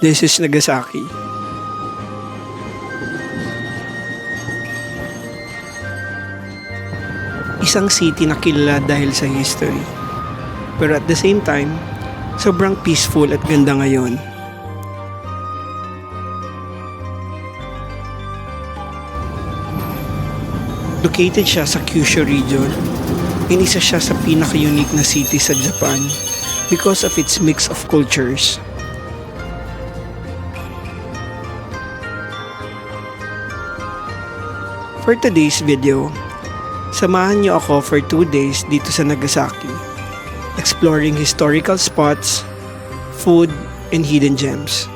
This is Nagasaki. Isang city na kilala dahil sa history. Pero at the same time, sobrang peaceful at ganda ngayon. Located siya sa Kyushu region, and isa siya sa pinaka-unique na city sa Japan because of its mix of cultures. For today's video, samahan niyo ako for 2 days dito sa Nagasaki, exploring historical spots, food, and hidden gems.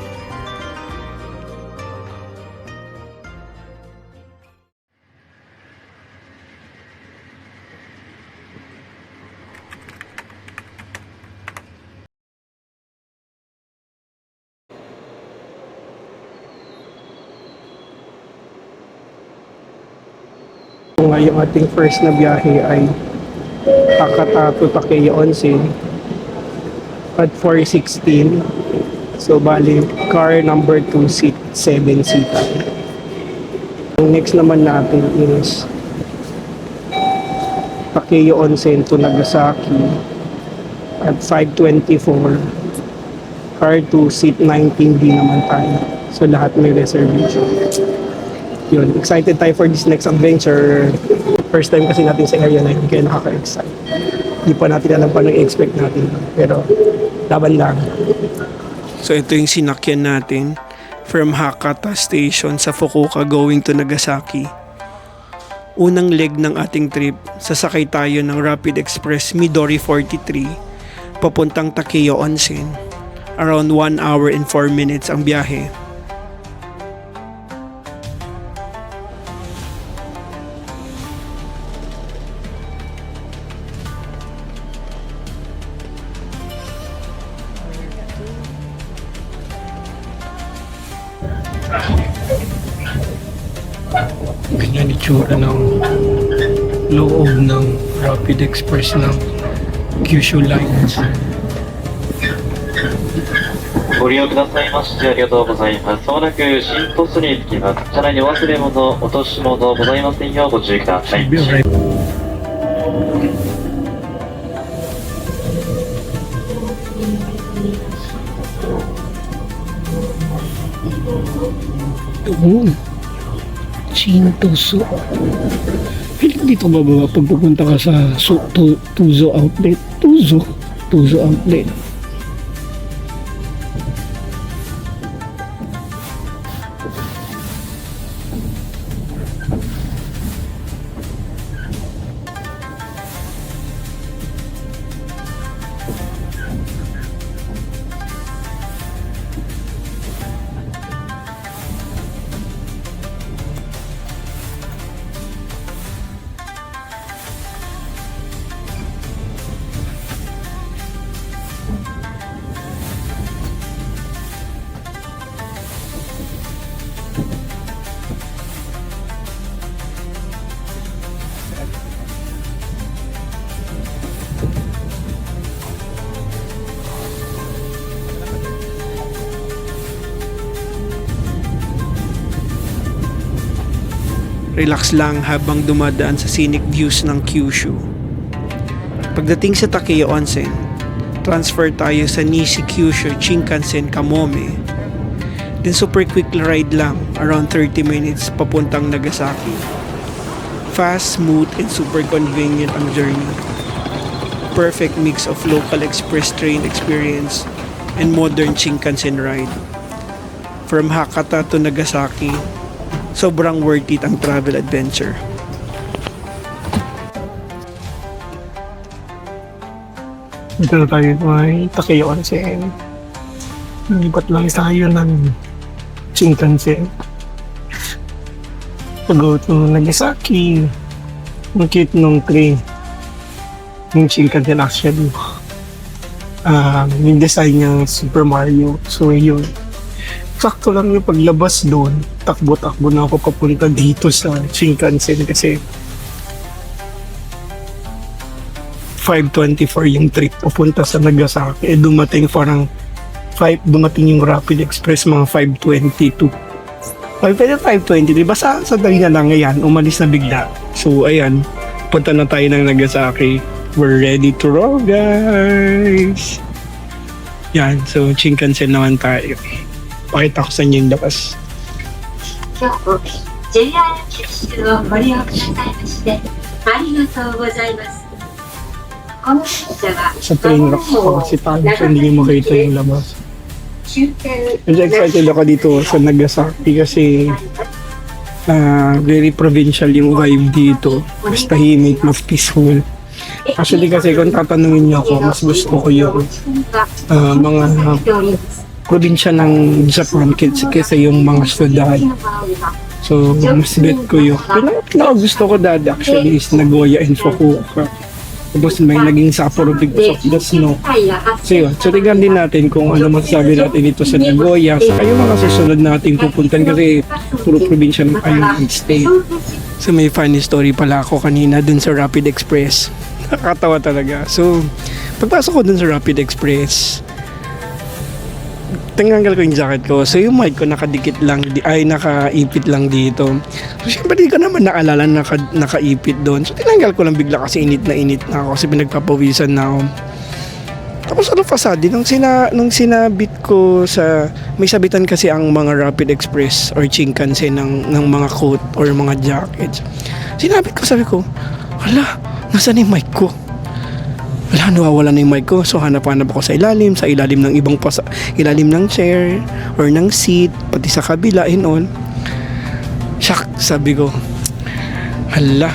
Ngayong ating first na biyahe ay Hakata to Takeo Onsen at 4:16. So bali car number 2 seat 7 seater. Ang next naman natin is Takeo Onsen to Nagasaki at 5:24. Car 2 seat 19 naman tayo. So lahat may reservation. Yun, excited tayo for this next adventure. First time kasi natin sa area na yun, kaya nakaka-excite. Hindi pa natin alam paano i-expect natin. Pero, laban lang. So, ito yung sinakyan natin from Hakata Station sa Fukuoka going to Nagasaki. Unang leg ng ating trip, sasakay tayo ng Rapid Express Midori 43 papuntang Takeo Onsen. Around 1 hour and 4 minutes ang biyahe. Ganyan itsura ng loob ng Rapid Express ng Kyushu Lines. ご利用くださいましてありがとうございます。まもなく新鳥栖に着きます。車内にお忘れ物、落とし物ございませんようご注意ください。Shintoso. Piling dito bababa pag pupunta ka sa Tuzo Outlet. Tuzo Outlet. Relax lang habang dumadaan sa scenic views ng Kyushu. Pagdating sa Takeo Onsen, transfer tayo sa Nishi Kyushu Shinkansen Kamome. Then super quick ride lang, around 30 minutes papuntang Nagasaki. Fast, smooth, and super convenient ang journey. Perfect mix of local express train experience and modern Shinkansen ride. From Hakata to Nagasaki, sobrang worth it ang travel adventure. Dito na tayo may Takeo Onsen. Lipat lang tayo ng Shinkansen. Pag-go to Nagasaki. Ang cute nung train. Yung Shinkansen actually. Yung design niya Super Mario. So yun. Sakto lang yung paglabas doon, takbo-takbo na ako papunta dito sa Shinkansen kasi 5:24 yung trip papunta sa Nagasaki. Dumating parang dumating yung Rapid Express mga 5:22. Pero 5:23, basta sa dali na lang ngayon, umalis na bigla. So ayan, punta na tayo ng Nagasaki. We're ready to roll, guys! Yan, so Shinkansen naman tayo. Pakita ko sa inyo yung labas. 今日も JR 九州をご利用くださいましてありがとうございます。この電車は Sa train rock ako kasi tayo, so hindi nyo makita yung labas. 終点 Medyo excited ako dito sa Nagasaki kasi very provincial yung vibe dito. Mas tahimik, mas peaceful. Actually kasi kung tatanungin niyo ako, mas gusto ko yung mga probinsya ng Japan kaysa yung mga syudad. So, mas bet ko yun. Pinaka gusto ko dati actually is Nagoya and Fukuoka. Tapos may naging Sapporo because of the snow. So yun, so tignan din natin kung ano masasabi natin dito sa Nagoya. So yung mga susunod natin pupuntan kasi puro probinsya ng Island State. So may funny story pala ako kanina dun sa Rapid Express. Nakakatawa talaga. So, pagpasok ko dun sa Rapid Express, tinanggal ko yung jacket ko. So, yung mic ko nakadikit lang, nakaipit lang dito. So, syempre di ko naman naalala na nakaipit doon. So, tinanggal ko lang bigla kasi init na ako kasi pinagpapawisan na ako. Tapos ano fasadi, nung sinabit ko sa, may sabitan kasi ang mga Rapid Express or Shinkansen ng mga coat or mga jackets. Sinabit ko, sabi ko, hala, nasaan yung mic ko? Wala, nawawala na yung mic ko. So hanap-hanap ako sa ilalim ng ilalim ng chair or ng seat, pati sa kabila and all. Shock, sabi ko. Hala.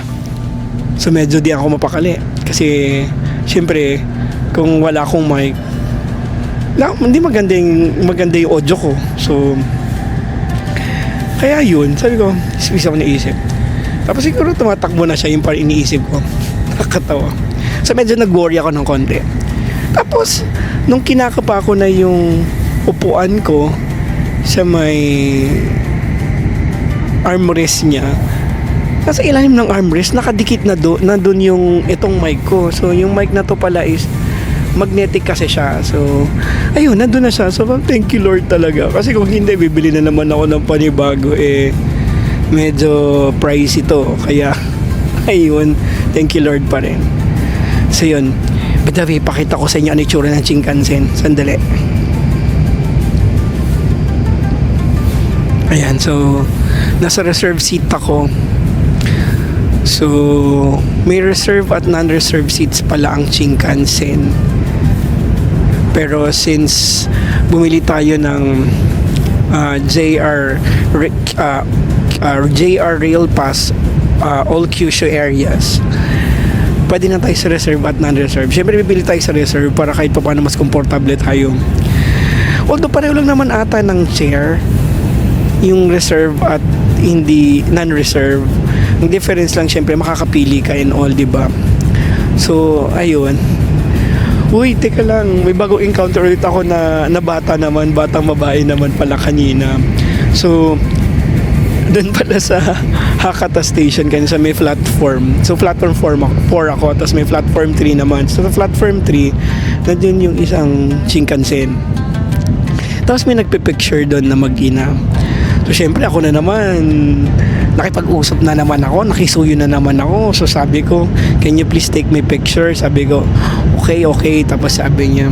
So medyo di ako mapakali. Kasi, syempre, kung wala akong mic, hindi maganda yung audio ko. So, kaya yun, sabi ko, isa ko naisip. Tapos siguro tumatakbo na siya yung parang iniisip ko. Nakakatawa. So medyo nag-worry ako ng konti. Tapos, nung kinakapa ko na yung upuan ko sa may armrest niya, nasa ilalim ng armrest, nakadikit na doon yung itong mic ko. So, yung mic na to pala is magnetic kasi siya. So, ayun, nandun na siya. So, thank you Lord talaga. Kasi kung hindi, bibili na naman ako ng panibago. Medyo pricey to. Kaya, ayun, thank you Lord pa rin. So yun, but pakita ko sa inyo ano yung itsura ng Shinkansen. Sandali. Ayan, so nasa reserve seat ako. So may reserve at non-reserve seats pala ang Shinkansen. Pero since bumili tayo ng JR Rail Pass all Kyushu areas, pwede na tayo sa reserve at non-reserve. Siyempre, bibili tayo sa reserve para kahit pa paano mas komportable tayo. Although, pareho lang naman ata ng chair, yung reserve at hindi non-reserve. Ang difference lang, siyempre, makakapili ka and all, diba? So, ayun. Uy, teka lang, may bagong encounter ulit ako na bata naman, batang babae naman pala kanina. So, doon pala sa Hakata Station kanina sa may platform. So platform 4 ako, tapos may platform 3 naman. So sa platform 3, nandiyon yung isang Shinkansen. Tapos may nagpe-picture doon na mag-ina. So syempre ako na naman, nakipag-usap na naman ako, nakisuyo na naman ako. So sabi ko, can you please take my picture? Sabi ko, okay. Tapos sabi niya,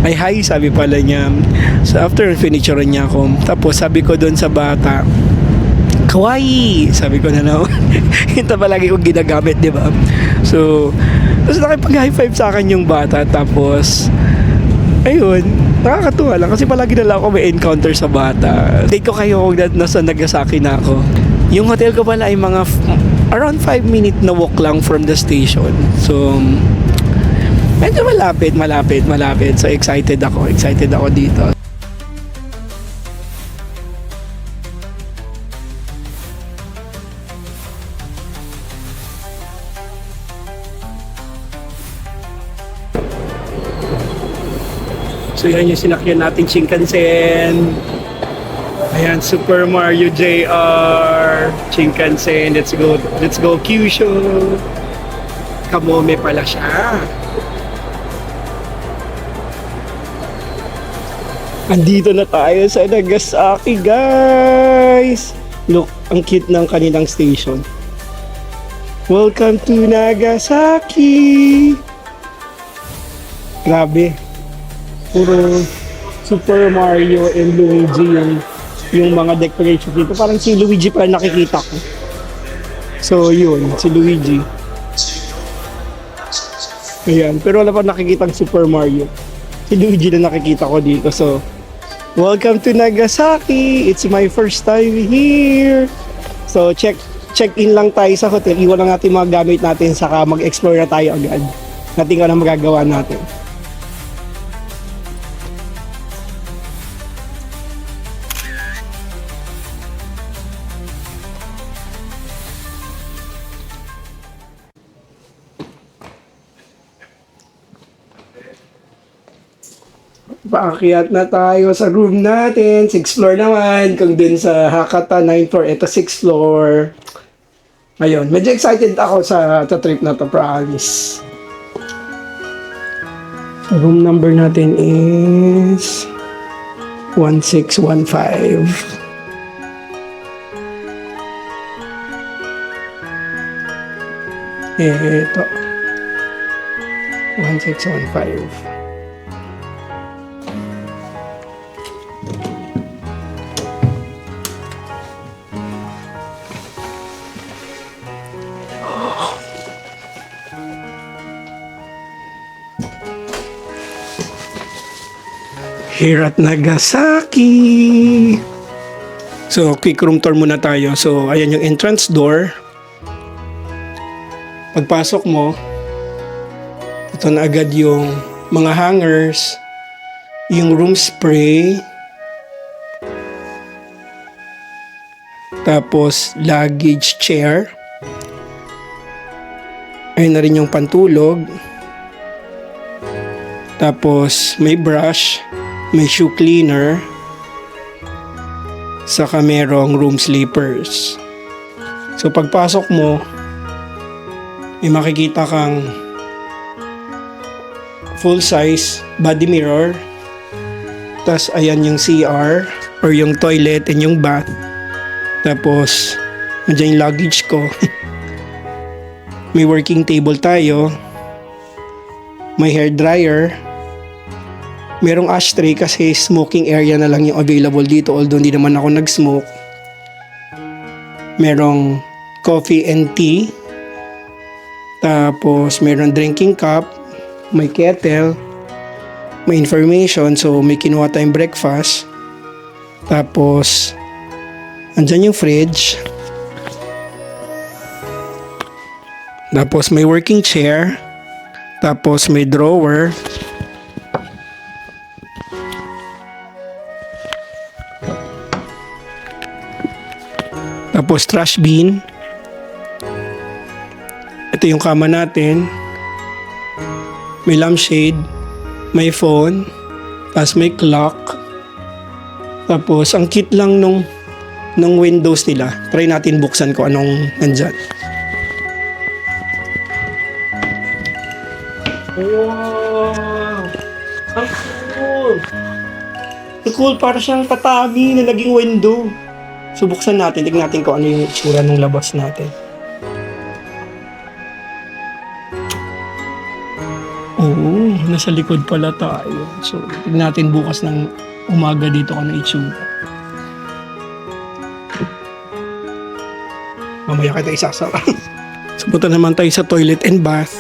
ay hi, sabi pala niya. So after finisher niya ako, tapos sabi ko doon sa bata, kawaii, sabi ko na naman. Ito palagi kong ginagamit, di ba? So, tapos nakipag-high five sa akin yung bata. Tapos, ayun, nakakatuwa lang. Kasi palagi na lang ako may encounter sa bata. Date ko kayo kung nasa Nagasaki na ako. Yung hotel ko pala ay mga around 5-minute na walk lang from the station. So, medyo malapit. So, excited ako dito. So yan yung sinakyan natin Shinkansen. Ayan, Super Mario JR Shinkansen. Let's go Kyushu. Kamome pala siya. Andito na tayo sa Nagasaki, guys! Look, ang cute ng kanilang station. Welcome to Nagasaki! Grabe. Puro Super Mario and Luigi yung mga decorations dito. Parang si Luigi pa nakikita ko. So, yun. Si Luigi. Ayan. Pero wala pa nakikitang Super Mario. Si Luigi na nakikita ko dito. So, welcome to Nagasaki! It's my first time here! So, check-in lang tayo sa hotel. Iwan lang natin mga gamit natin saka mag-explore na tayo agad. Natin ka na magagawa natin. Paakyat na tayo sa room natin. 6th floor naman. Kung dun sa Hakata 9th floor, ito 6th floor. Ayun, medyo excited ako sa trip na to, promise. Room number natin is 1615. Ito. 1615. Here at Nagasaki. So, quick room tour muna tayo. So, ayan yung entrance door. Pagpasok mo, ito na agad yung mga hangers, yung room spray, tapos luggage chair. Ayun na rin yung pantulog. Tapos may brush, may shoe cleaner, saka merong room sleepers. So pagpasok mo, may makikita kang full size body mirror. Tapos ayan yung CR or yung toilet and yung bath. Tapos nandiyan yung luggage ko. May working table tayo. May hair dryer. Merong ashtray kasi smoking area na lang yung available dito, although hindi naman ako nag-smoke. Merong coffee and tea. Tapos meron drinking cup. May kettle. May information, so may kinuha tayong breakfast. Tapos andyan yung fridge. Tapos may working chair. Tapos may drawer. Tapos trash bin. Ito yung kama natin. May lampshade. May phone. Tapos may clock. Tapos ang cute lang nung windows nila. Try natin buksan ko anong nandyan. Wow! Ang cool! Ang cool, para siyang tatami na naging window. So buksan natin, tignan natin kung ano yung itsura ng labas natin. Oo, nasa likod pala tayo. So tignan natin bukas ng umaga dito kung ano itsura. Mamaya kita isasara. So punta naman tayo sa toilet and bath.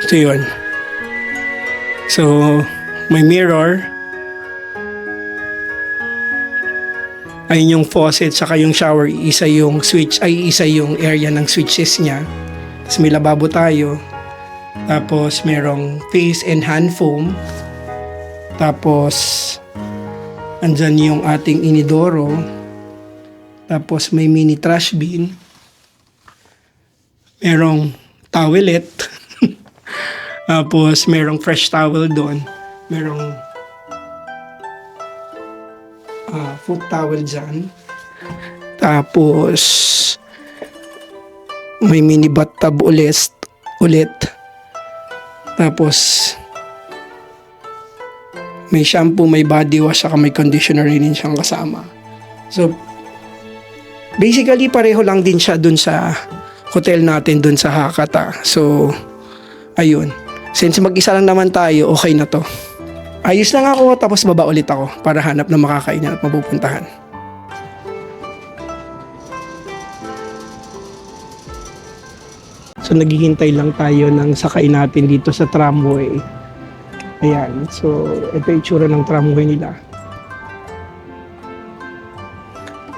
So yun. So may mirror. Ayun yung faucet saka yung shower, isa yung switch, ay isa yung area ng switches niya. Tapos may lababo tayo. Tapos merong face and hand foam. Tapos andyan yung ating inidoro. Tapos may mini trash bin. Merong towelette. Tapos merong fresh towel doon. Merong foot towel dyan. Tapos may mini bathtub ulit. Tapos, may shampoo, may body wash, saka may conditioner rin siyang kasama. So, basically, pareho lang din siya dun sa hotel natin dun sa Hakata. So, ayun. Since mag-isa lang naman tayo, okay na to. Ayos lang ako, tapos baba ulit ako para hanap ng makakainan at mapupuntahan. So, naghihintay lang tayo ng sakay natin dito sa tramway. Ayan. So, ito yung itsura ng tramway nila.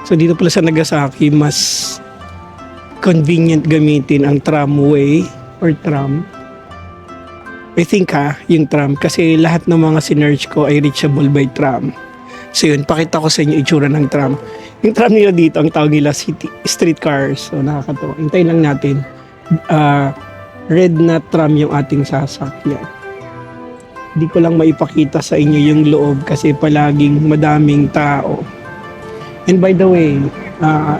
So, dito pala sa Nagasaki, mas convenient gamitin ang tramway or tram. I think yung tram. Kasi lahat ng mga sinerge ko ay reachable by tram. So, yun. Pakita ko sa inyo itsura ng tram. Yung tram nila dito, ang tawag nila streetcars. So, nakakatawa. Hintayin lang natin. Red na tram yung ating sasakyan. Hindi ko lang maipakita sa inyo yung loob kasi palaging madaming tao. And by the way,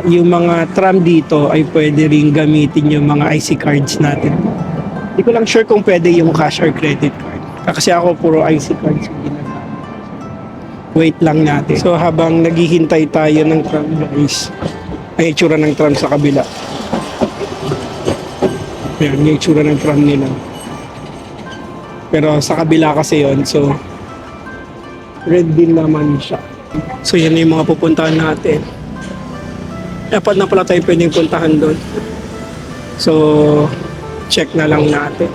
yung mga tram dito ay pwede rin gamitin yung mga IC cards natin. Hindi ko lang sure kung pwede yung cash or credit card. Kasi ako puro IC cards yung ginagamit. Wait lang natin. So habang naghihintay tayo ng tram guys, ay itsura ng tram sa kabila. Ayan, yung itsura ng tram nila. Pero sa kabila kasi yon, so red din naman siya. So yan yung mga pupuntahan natin. Dapat na pala tayo pwedeng puntahan doon. So check na lang natin.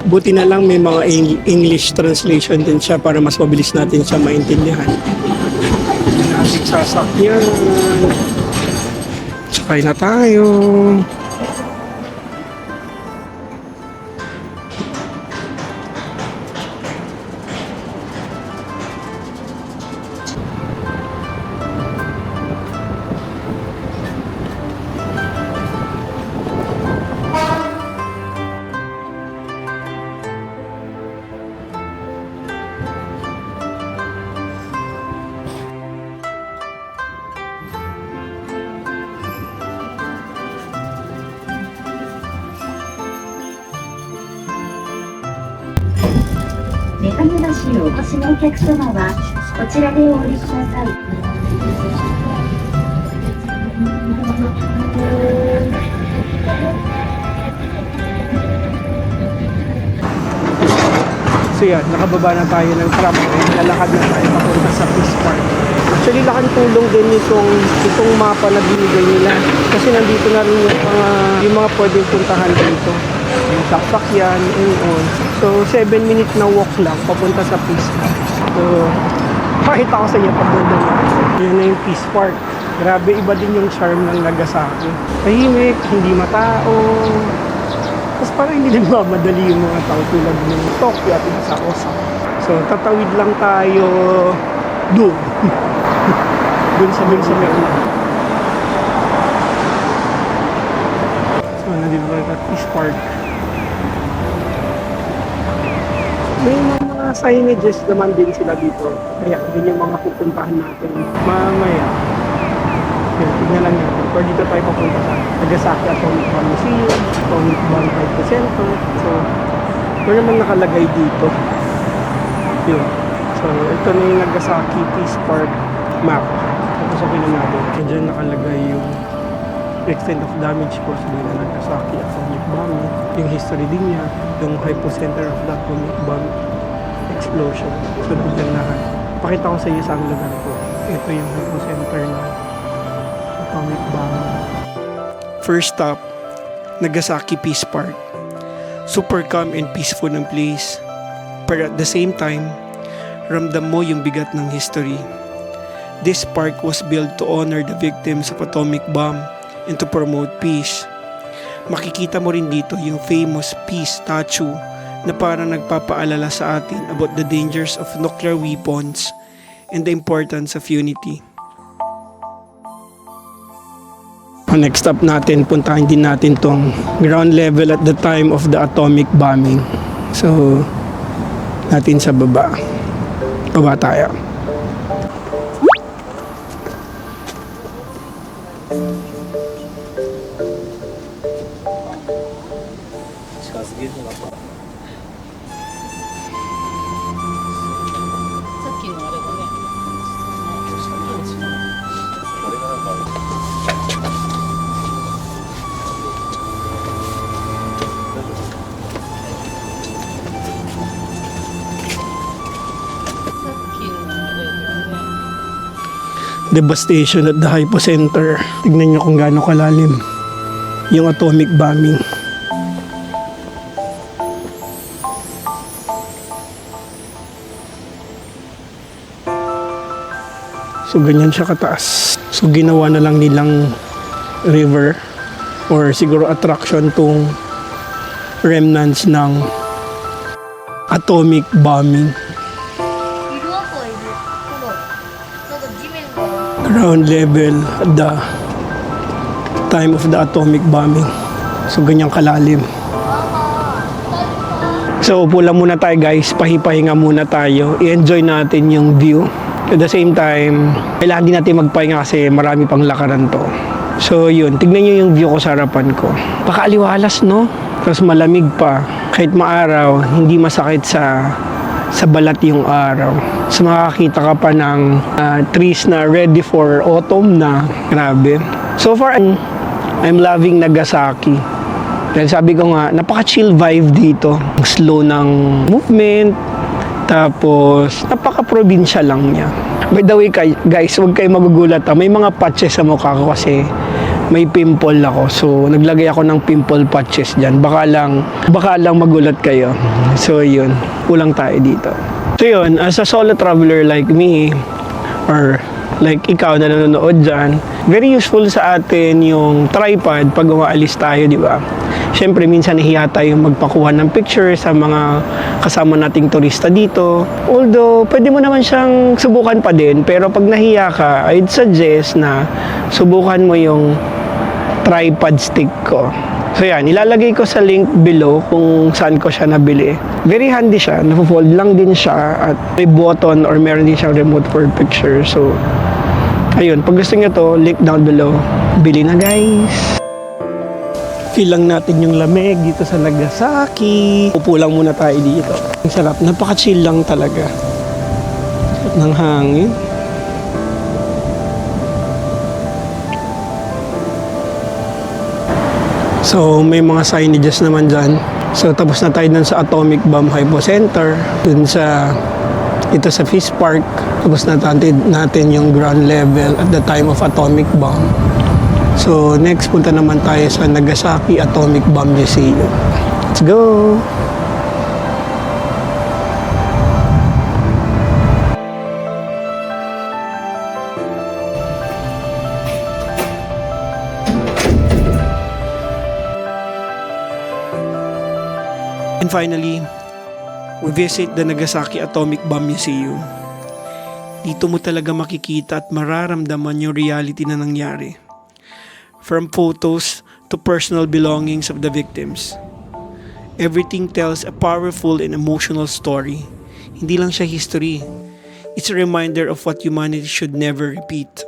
Buti na lang may mga English translation din siya para mas mabilis natin siya maintindihan. Natin sasakyan. Sakay na tayo.目覚ましをお越しのお客様はこちらでお降りください。So yan, nakababa na tayo ng tram. Lalakad na tayo papunta sa Peace Park. Actually, laking tulong din itong mapa na binigay nila. Kasi nandito na rin yung mga pwedeng puntahan dito. Yung sasakyan, yun. So, 7-minute na walk lang papunta sa Peace Park. So, pakita ko sa inyo pag doon na. Yun na yung Peace Park. Grabe, iba din yung charm ng Nagasaki. Tahimik, hindi matao. Tapos parang hindi nagmamadali yung mga tao tulad ng Tokyo at sa Osaka. So, tatawid lang tayo doon. Doon sa may una. So, nandito tayo at Peace Park. May mga signages naman din sila dito. Kaya, yun yung mga pupuntahan natin mamaya. Yan, tignan lang natin. Or dito tayo papunta sa Nagasaki Atomic Bomb Museum, Atomic Bomb Center. So, ito naman nakalagay dito. Yun. So, ito na yung Nagasaki Peace Park map. Tapos okay na natin. So, dyan nakalagay yung extent of damage caused by the Nagasaki Atomic Bomb. Yung history din niya. Yung hypocenter of the atomic bomb explosion. So, dyan lahat. Pakita ko sa iyo sa lugar ko. Ito yung hypocenter na atomic bomb. First stop, Nagasaki Peace Park. Super calm and peaceful ng place. Pero at the same time, ramdam mo yung bigat ng history. This park was built to honor the victims of atomic bomb and to promote peace. Makikita mo rin dito yung famous peace statue na parang nagpapaalala sa atin about the dangers of nuclear weapons and the importance of unity. Next stop natin, puntahan din natin tong ground level at the time of the atomic bombing. So, natin sa baba. Baba tayo. devastation at the hypocenter. Tignan nyo kung gaano kalalim yung atomic bombing. So ganyan siya kataas. So ginawa na lang nilang river or siguro attraction tong remnants ng atomic bombing. いる跡はいるけどなんか地面が Ground level at the time of the atomic bombing. So ganyang kalalim. So upo lang muna tayo guys, pahipahinga muna tayo. I-enjoy natin yung view. At the same time, kailangan din natin magpahinga kasi marami pang lakaran to. So yun, tignan nyo yung view ko sa harapan ko. Pakaaliwalas no? Tapos malamig pa. Kahit maaraw, hindi masakit sa balat yung araw. So makakita ka pa ng trees na ready for autumn na. Grabe. So far, I'm loving Nagasaki. Dahil sabi ko nga, napaka-chill vibe dito. Ang slow ng movement. Tapos, napaka-probinsya lang niya. By the way, guys, huwag kayo magugulat. May mga patches sa mukha ko kasi may pimple ako. So, naglagay ako ng pimple patches dyan. Baka lang magulat kayo. So, yun. Kulang tayo dito. So, yun. As a solo traveler like me, or like ikaw na nanonood dyan, very useful sa atin yung tripod pag umaalis tayo, di ba? Siyempre, minsan nahiya tayong magpakuha ng picture sa mga kasama nating turista dito. Although, pwede mo naman siyang subukan pa din. Pero pag nahiya ka, I'd suggest na subukan mo yung tripod stick ko. So yan, ilalagay ko sa link below kung saan ko siya nabili. Very handy siya, napo-fold lang din siya at may button or meron din siyang remote for picture. So, ayun, pag gusto nyo to, link down below. Bili na guys! Feel lang natin yung lamig dito sa Nagasaki. Upo lang muna tayo dito. Ang sarap, napaka-chill lang talaga. Sarap ng hangin. So, may mga signages naman dyan. So, tapos na tayo dun sa Atomic Bomb Hypocenter. Dun sa, ito sa Fish Park. Tapos na natin yung ground level at the time of atomic bomb. So, next punta naman tayo sa Nagasaki Atomic Bomb Museum. Let's go! And finally, we visit the Nagasaki Atomic Bomb Museum. Dito mo talaga makikita at mararamdaman yung reality na nangyari. From photos to personal belongings of the victims. Everything tells a powerful and emotional story. Hindi lang siya history. It's a reminder of what humanity should never repeat.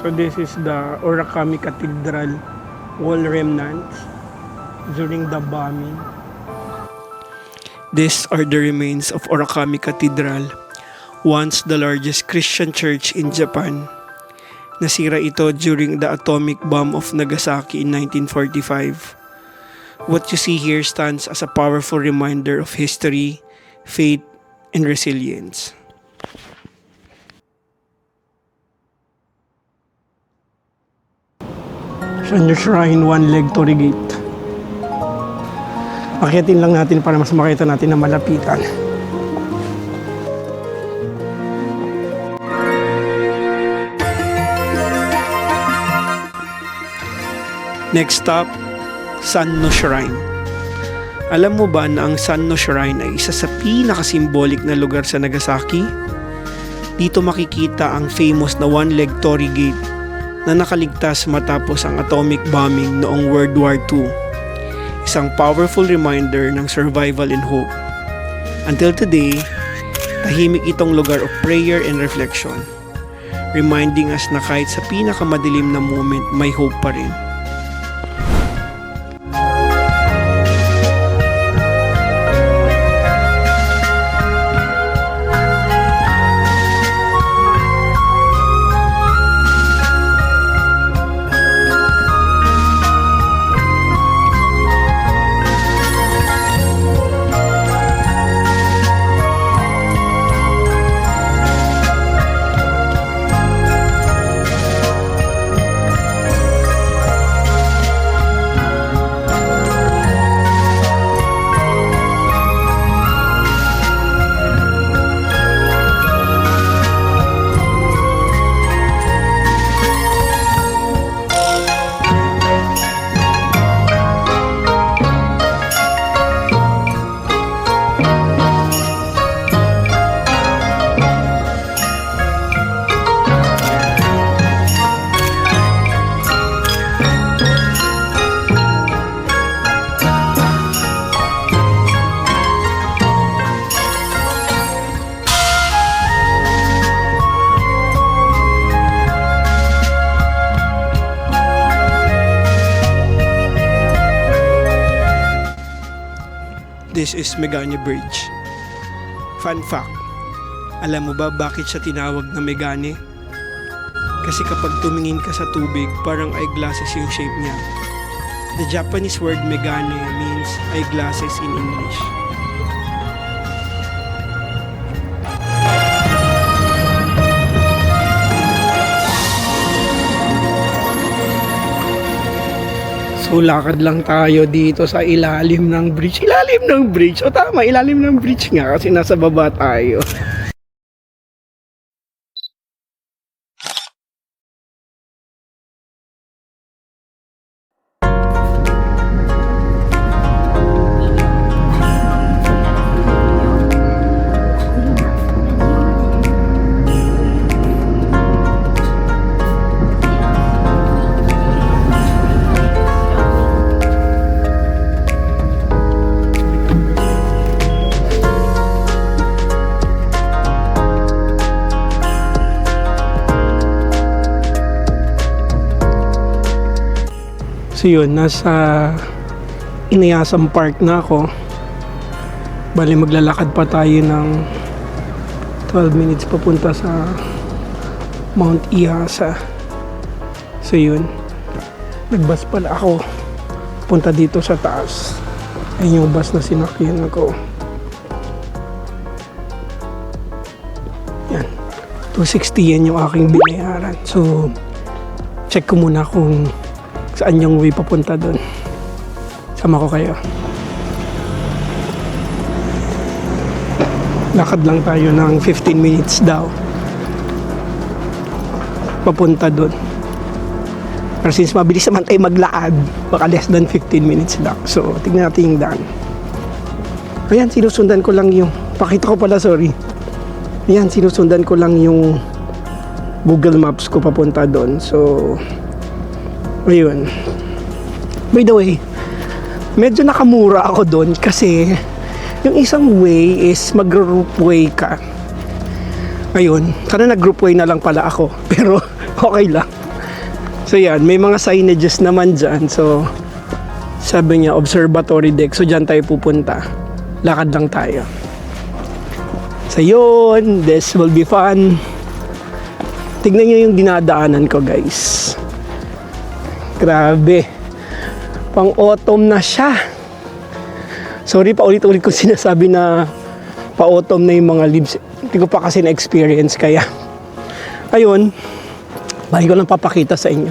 So this is the Orakami Cathedral wall remnants during the bombing. These are the remains of Orakami Cathedral, once the largest Christian church in Japan. Nasira ito during the atomic bomb of Nagasaki in 1945. What you see here stands as a powerful reminder of history, faith, and resilience. Sanyo Shrine, one leg torii gate. Akyatin lang natin para mas makita natin na malapitan. Next stop, Sanno Shrine. Alam mo ba na ang Sanno Shrine ay isa sa pinaka-symbolic na lugar sa Nagasaki? Dito makikita ang famous na one-leg torii gate na nakaligtas matapos ang atomic bombing noong World War II. Isang powerful reminder ng survival and hope. Until today, tahimik itong lugar of prayer and reflection, reminding us na kahit sa pinakamadilim na moment, may hope pa rin. This is Megane Bridge. Fun fact, alam mo ba bakit siya tinawag na Megane? Kasi kapag tumingin ka sa tubig, parang eyeglasses yung shape niya. The Japanese word Megane means eyeglasses in English. So lakad lang tayo dito sa ilalim ng bridge. Ilalim ng bridge. O tama, ilalim ng bridge nga kasi nasa baba tayo. So yun, nasa Inayasang Park na ako. Bali maglalakad pa tayo ng 12 minutes papunta sa Mount Iyasa. So yun, nagbus pala ako punta dito sa taas. Ayun yung bus na sinakyan ko. Yan, 260 yan yung aking binayaran. So check ko muna kung saan yung way papunta doon. Sama ko kayo. Lakad lang tayo ng 15 minutes daw papunta doon. Pero since mabilis naman tayo maglakad, baka less than 15 minutes lang. So tignan natin yung daan. Ayan, sinusundan ko lang yung pakita ko pala, sorry. Ayan, sinusundan ko lang yung Google Maps ko papunta doon. So ayun. By the way, medyo nakamura ako doon kasi yung isang way is mag-group way ka. Ayun, sana nag-group way na lang pala ako. Pero okay lang. So yan, may mga signages naman dyan. So sabi niya, observatory deck. So dyan tayo pupunta. Lakad lang tayo. So yun, this will be fun. Tignan nyo yung dinadaanan ko, guys. Grabe. Pang autumn na siya. Sorry pa ulit-ulit ko sinasabi na pa autumn na yung mga leaves. Hindi ko pa kasi na-experience kaya. Ayun. Bali ko lang papakita sa inyo.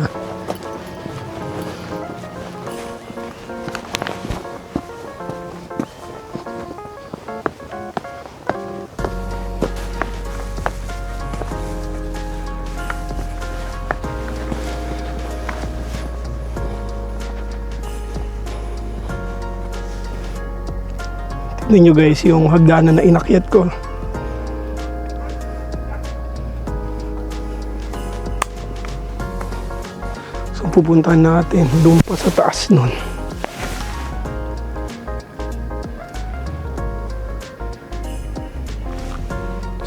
Tignan nyo guys yung hagdanan na inakyat ko. So pupuntahan natin doon pa sa taas nun.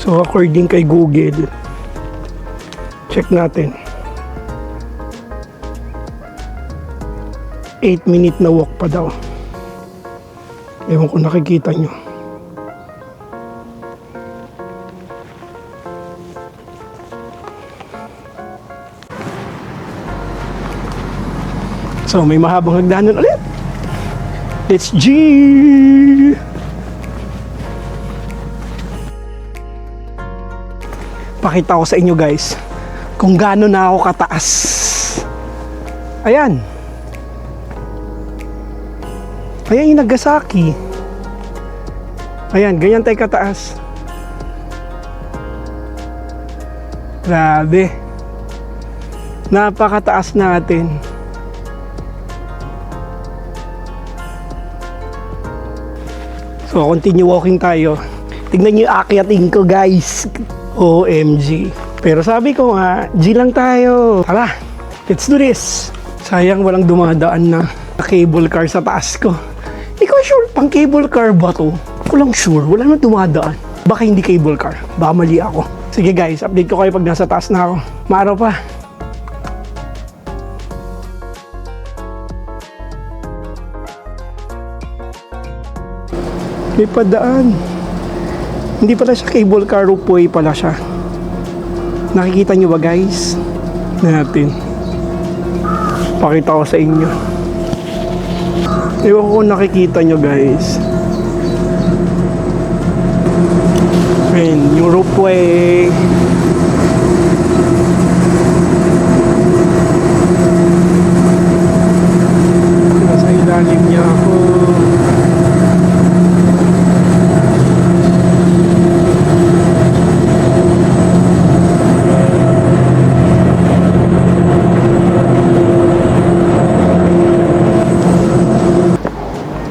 So according kay Google, check natin. 8-minute na walk pa daw. Ewan ko nakikita nyo. So may mahabang hagdanan ulit. Let's G! Pakita ko sa inyo guys kung gaano na ako kataas. Ayan. Ayan yung Nagasaki. Ayan, ganyan tayo kataas. Grabe. Napakataas natin. So, continue walking tayo. Tignan niyo yung akyatin ko, guys. OMG. Pero sabi ko nga, G lang tayo. Tara, let's do this. Sayang walang dumadaan na cable car sa taas ko. Hindi ko sure, pang cable car ba to? Ako lang sure, wala nang dumadaan. Baka hindi cable car, baka mali ako. Sige guys, update ko kayo pag nasa taas na ako. Maaraw pa. May padaan. Hindi pala siya cable car, roupway pala siya. Nakikita nyo ba guys? Natin. Pakita ko sa inyo. Ewan ko kung nakikita nyo guys. Ayan, yung roupway. Nasa ilalim niya ako.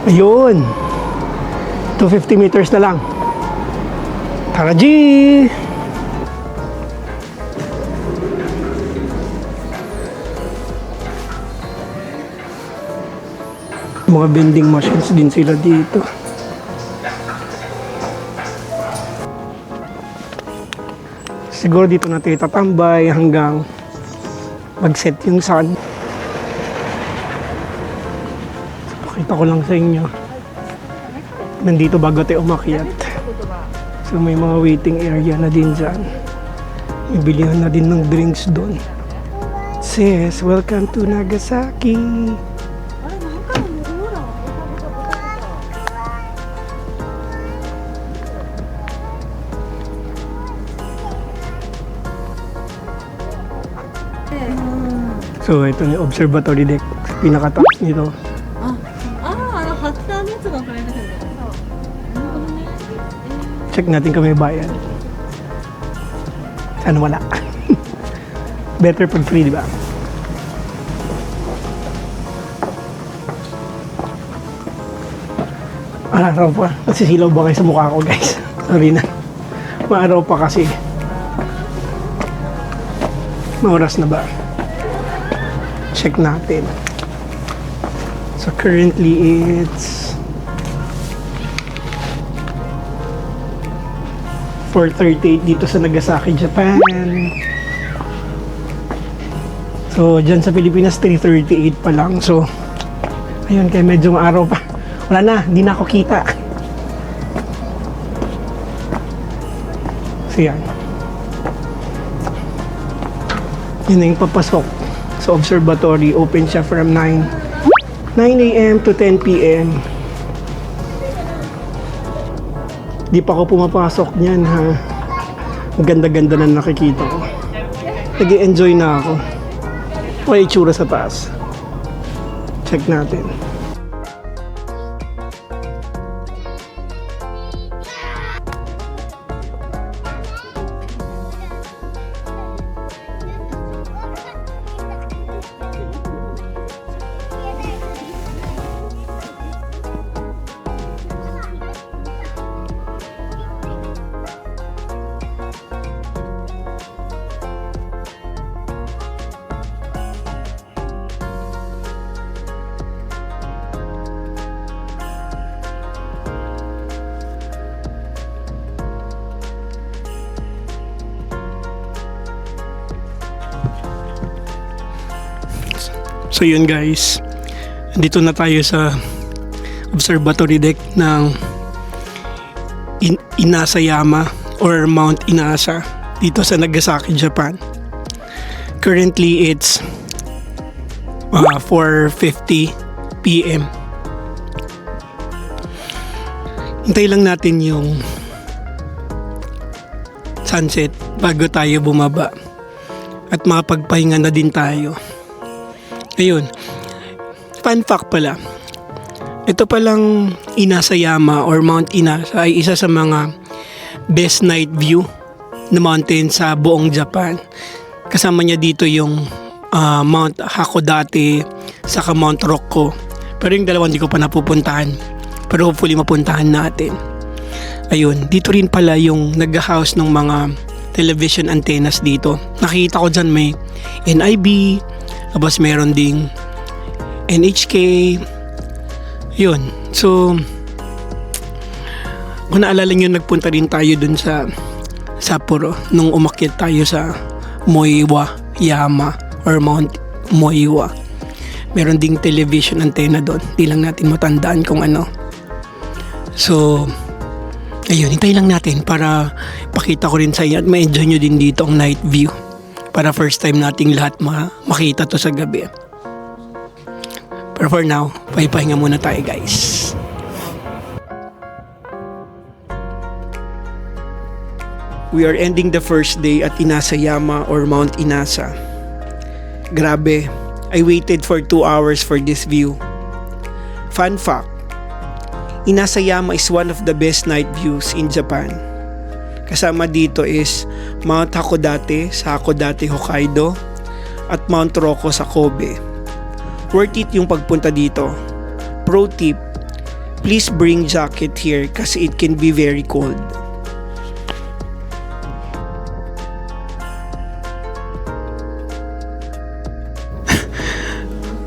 Ayun. 250 meters na lang. Tara G! Mga vending machines din sila dito. Siguro dito na tayo tatambay hanggang mag-set yung sun. Pakita ko lang sa inyo. Nandito bago tayo umakyat. So may mga waiting area na din dyan. May bilihan na din ng drinks doon. Says, welcome to Nagasaki. So ito yung observatory deck. Pinakataas nito. Check natin kung may bayad. Sana wala. Better pag free, di ba? Araw pa. Nasisilaw ba kayo sa mukha ko, guys? Sorry na. Maaraw pa kasi. Maoras na ba? Check natin. So currently it's 4:38 dito sa Nagasaki, Japan. So, dyan sa Pilipinas, 3:38 pa lang. So, ayun, kaya medyo maaraw pa. Wala na, hindi na ako kita. So, yan. Yun na yung papasok sa observatory. Open siya from 9 a.m. to 10 p.m. Di pa ako pumapasok niyan ha. Ang ganda-ganda na nakikita ko. Nag-i-enjoy na ako. May itsura sa taas. Check natin. So yun guys, dito na tayo sa observatory deck ng Inasayama or Mount Inasa dito sa Nagasaki, Japan. Currently it's 4:50 PM. Hintay lang natin yung sunset bago tayo bumaba at makapagpahinga na din tayo. Ayun, fun fact pala, ito palang Inasayama or Mount Inasa ay isa sa mga best night view na mountain sa buong Japan. Kasama niya dito yung Mount Hakodate saka Mount Rokko. Pero yung dalawa hindi ko pa napupuntahan, pero hopefully mapuntahan natin. Ayun, dito rin pala yung nag-house ng mga television antennas dito. Nakita ko dyan may NIB, tapos meron ding NHK. Yun, so kung naalala nyo, nagpunta rin tayo dun sa Sapporo nung umakyat tayo sa Moiwa Yama or Mount Moiwa. Meron ding television antenna doon, di lang natin matandaan kung ano. So ayun, hintay lang natin para pakita ko rin sa inyo at ma-enjoy nyo din dito ang night view, para first time nating lahat makita to sa gabi. Pero for now, pahipahinga muna tayo guys. We are ending the first day at Inasayama or Mount Inasa. Grabe, I waited for 2 hours for this view. Fun fact, Inasayama is one of the best night views in Japan. Kasama dito is Mount Hakodate sa Hakodate, Hokkaido at Mount Rokko sa Kobe. Worth it yung pagpunta dito. Pro tip, please bring jacket here kasi it can be very cold.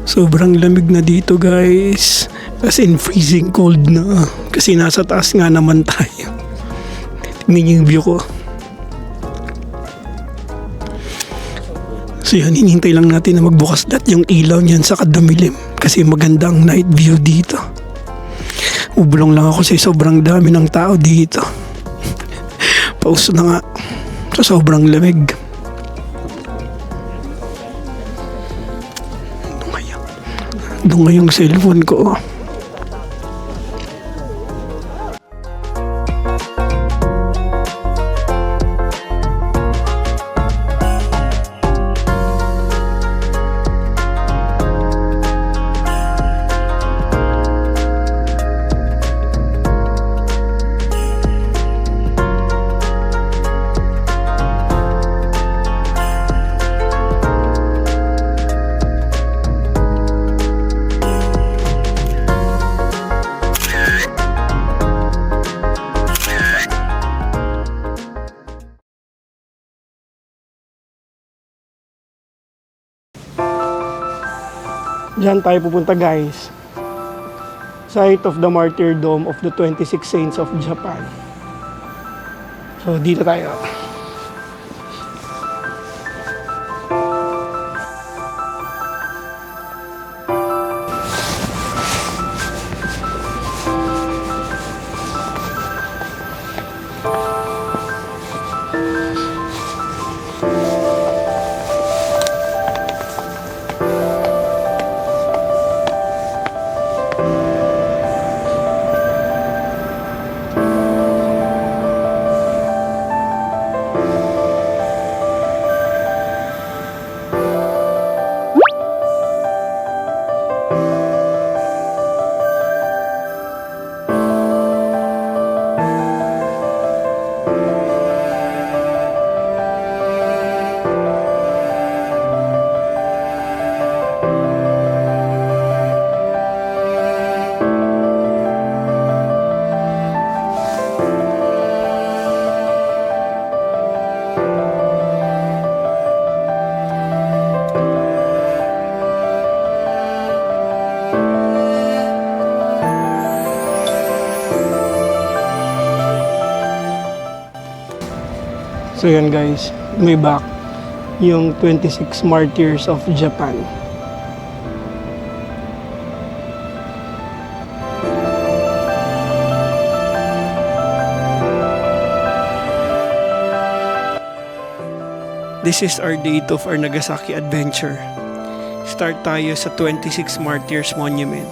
Sobrang lamig na dito guys. As in freezing cold na. Kasi nasa taas nga naman tayo. Tignan yung view ko. So yan, hinihintay lang natin na magbukas lahat yung ilaw niyan sa kadumilim. Kasi magandang night view dito. Ubulong lang ako kasi sobrang dami ng tao dito. Pause na nga. So sobrang lamig. Doon nga yung cellphone ko. Diyan tayo pupunta guys. Site of the martyrdom of the 26 saints of Japan. So dito tayo. So yan guys, may back yung 26 martyrs of Japan. This is our date of our Nagasaki adventure. Start tayo sa 26 Martyrs Monument.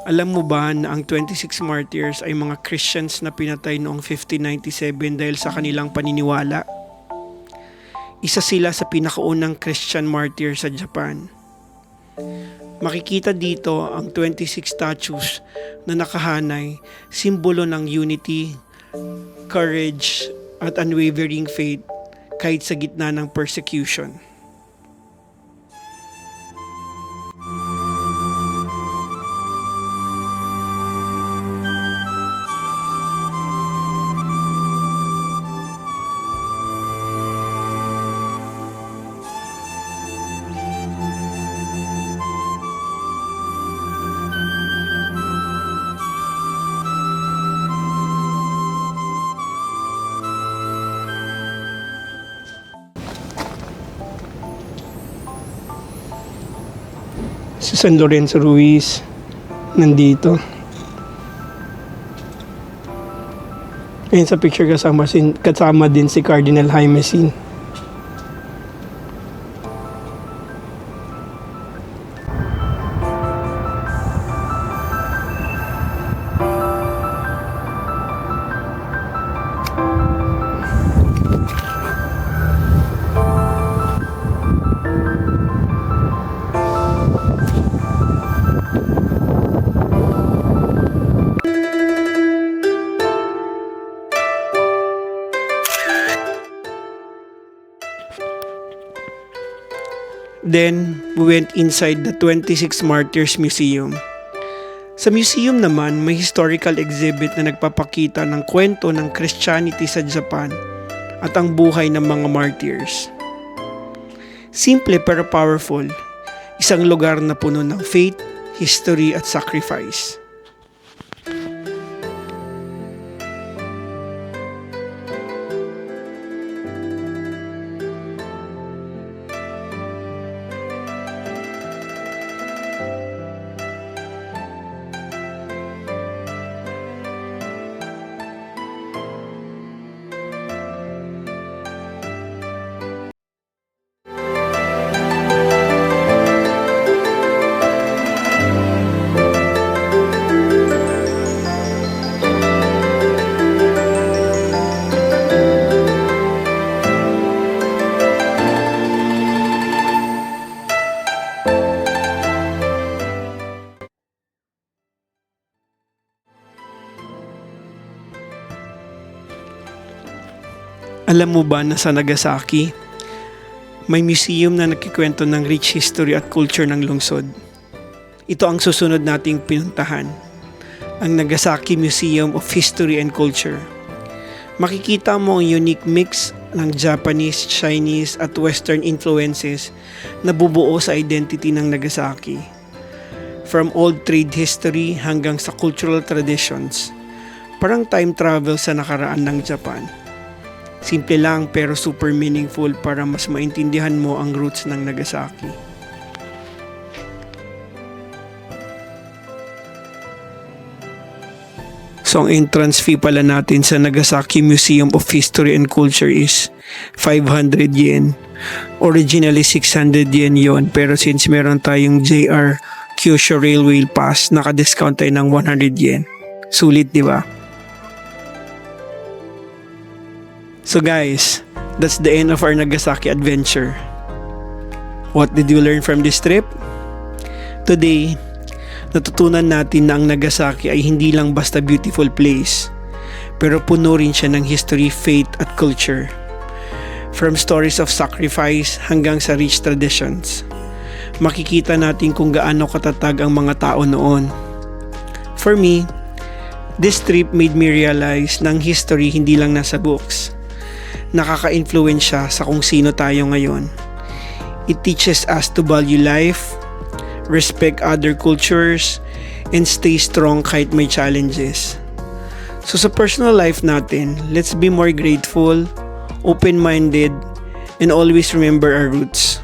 Alam mo ba na ang 26 martyrs ay mga Christians na pinatay noong 1597 dahil sa kanilang paniniwala? Isa sila sa pinakaunang Christian martyr sa Japan. Makikita dito ang 26 statues na nakahanay, simbolo ng unity, courage, at unwavering faith kahit sa gitna ng persecution. Si San Lorenzo Ruiz nandito. Ayun sa picture kasama din si Cardinal Jaime Sin. Then, we went inside the 26 Martyrs Museum. Sa museum naman, may historical exhibit na nagpapakita ng kwento ng Christianity sa Japan at ang buhay ng mga martyrs. Simple pero powerful, isang lugar na puno ng faith, history at sacrifice. Alam mo ba na sa Nagasaki, may museum na nagkikwento ng rich history at culture ng lungsod? Ito ang susunod nating pinuntahan, ang Nagasaki Museum of History and Culture. Makikita mo ang unique mix ng Japanese, Chinese at Western influences na bubuo sa identity ng Nagasaki. From old trade history hanggang sa cultural traditions, parang time travel sa nakaraan ng Japan. Simple lang pero super meaningful para mas maintindihan mo ang roots ng Nagasaki. So ang entrance fee pala natin sa Nagasaki Museum of History and Culture is 500 yen. Originally 600 yen yon, pero since meron tayong JR Kyushu Railway Pass, naka-discount tayo ng 100 yen. Sulit, di ba? So guys, that's the end of our Nagasaki adventure. What did we learn from this trip? Today, natutunan natin na ang Nagasaki ay hindi lang basta beautiful place, pero puno rin siya ng history, faith at culture. From stories of sacrifice hanggang sa rich traditions, makikita natin kung gaano katatag ang mga tao noon. For me, this trip made me realize na ang history hindi lang nasa books. Nakaka-influence siya sa kung sino tayo ngayon. It teaches us to value life, respect other cultures, and stay strong kahit may challenges. So sa personal life natin, let's be more grateful, open-minded, and always remember our roots.